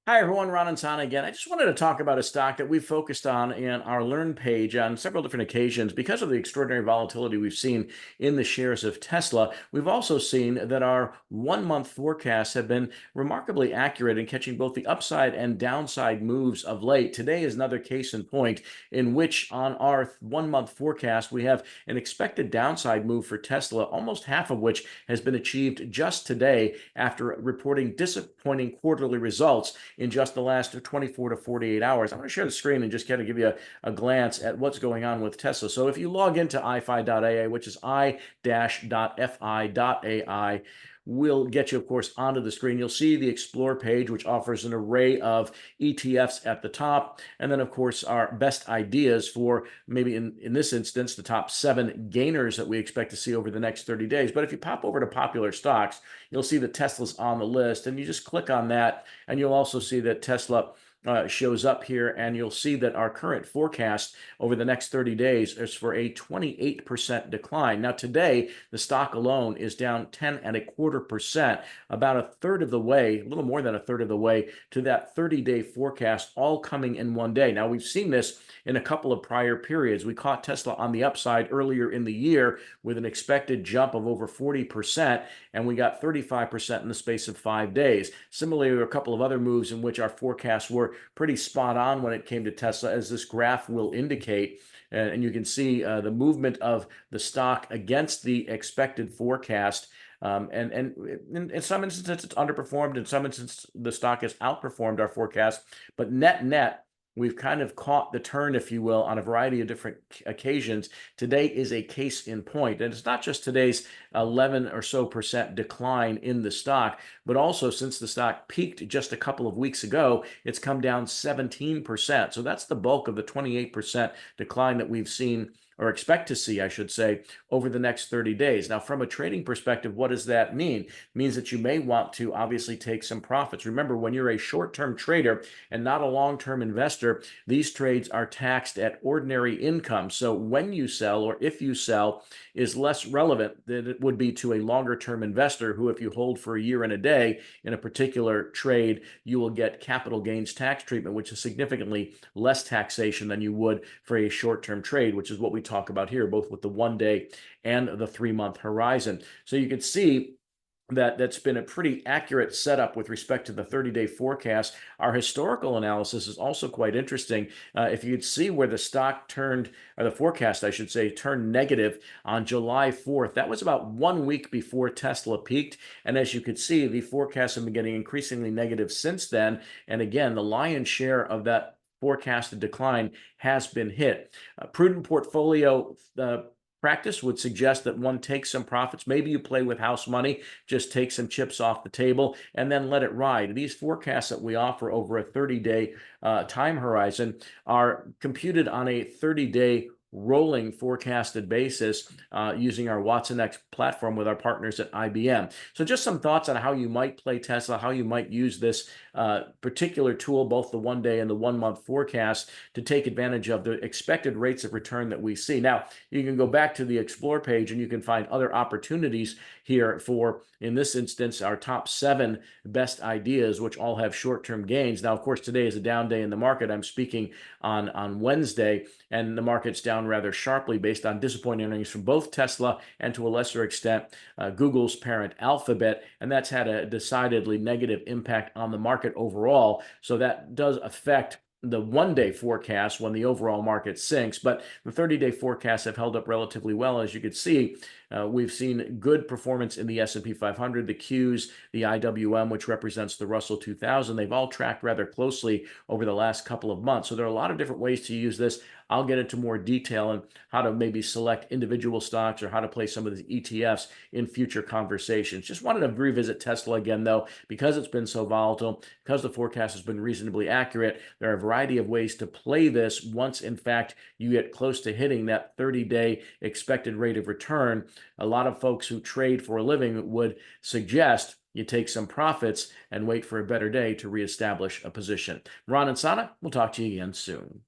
Hi everyone, Ron Insana again. I just wanted to talk about a stock that we've focused on in our Learn page on several different occasions because of the extraordinary volatility we've seen in the shares of Tesla. We've also seen that our 1 month forecasts have been remarkably accurate in catching both the upside and downside moves of late. Today is another case in point in which on our 1 month forecast we have an expected downside move for Tesla, almost half of which has been achieved just today after reporting disappointing quarterly results in just the last 24 to 48 hours. I'm going to share the screen and just kind of give you a glance at what's going on with Tesla. So if you log into i-fi.ai, which is i-fi.ai, we'll get you, of course, onto the screen. You'll see the Explore page, which offers an array of ETFs at the top. And then, of course, our best ideas for maybe in this instance, the top 7 gainers that we expect to see over the next 30 days. But if you pop over to popular stocks, you'll see that Tesla's on the list. And you just click on that, and you'll also see that Tesla shows up here, and you'll see that our current forecast over the next 30 days is for a 28% decline. Now, today, the stock alone is down 10.25%, about a third of the way, a little more than a third of the way to that 30-day forecast, all coming in one day. Now, we've seen this in a couple of prior periods. We caught Tesla on the upside earlier in the year with an expected jump of over 40%, and we got 35% in the space of 5 days. Similarly, there were a couple of other moves in which our forecasts were pretty spot on when it came to Tesla, as this graph will indicate. And you can see the movement of the stock against the expected forecast. And in some instances, it's underperformed. In some instances, the stock has outperformed our forecast. But net, we've kind of caught the turn, if you will, on a variety of different occasions. Today is a case in point. And it's not just today's 11 or so percent decline in the stock, but also since the stock peaked just a couple of weeks ago, it's come down 17%. So that's the bulk of the 28% decline that we've seen, or expect to see, I should say, over the next 30 days. Now, from a trading perspective, what does that mean? It means that you may want to obviously take some profits. Remember, when you're a short-term trader and not a long-term investor, these trades are taxed at ordinary income. So when you sell, or if you sell, is less relevant than it would be to a longer-term investor who, if you hold for a year and a day in a particular trade, you will get capital gains tax treatment, which is significantly less taxation than you would for a short-term trade, which is what we talk about here, both with the 1 day and the 3 month horizon. So you can see that's been a pretty accurate setup with respect to the 30-day forecast. Our historical analysis is also quite interesting. If you'd see where the stock turned, or the forecast, I should say, turned negative on July 4th, that was about 1 week before Tesla peaked. And as you could see, the forecasts have been getting increasingly negative since then. And again, the lion's share of that forecasted decline has been hit. A prudent portfolio practice would suggest that one takes some profits. Maybe you play with house money, just take some chips off the table and then let it ride. These forecasts that we offer over a 30-day time horizon are computed on a 30-day rolling forecasted basis using our Watson X platform with our partners at IBM. So just some thoughts on how you might play Tesla, how you might use this particular tool, both the 1 day and the 1 month forecast, to take advantage of the expected rates of return that we see. Now, you can go back to the Explore page and you can find other opportunities here for, in this instance, our top 7 best ideas, which all have short-term gains. Now, of course, today is a down day in the market. I'm speaking on Wednesday, and the market's down rather sharply based on disappointing earnings from both Tesla and, to a lesser extent, Google's parent Alphabet, and that's had a decidedly negative impact on the market overall. So that does affect the 1 day forecast when the overall market sinks, but the 30-day forecasts have held up relatively well. As you can see, we've seen good performance in the S&P 500, the Qs, the IWM, which represents the Russell 2000. They've all tracked rather closely over the last couple of months. So there are a lot of different ways to use this. I'll get into more detail on how to maybe select individual stocks or how to play some of the ETFs in future conversations. Just wanted to revisit Tesla again, though, because it's been so volatile, because the forecast has been reasonably accurate. There are a variety of ways to play this once, in fact, you get close to hitting that 30-day expected rate of return. A lot of folks who trade for a living would suggest you take some profits and wait for a better day to reestablish a position. Ron Insana, we'll talk to you again soon.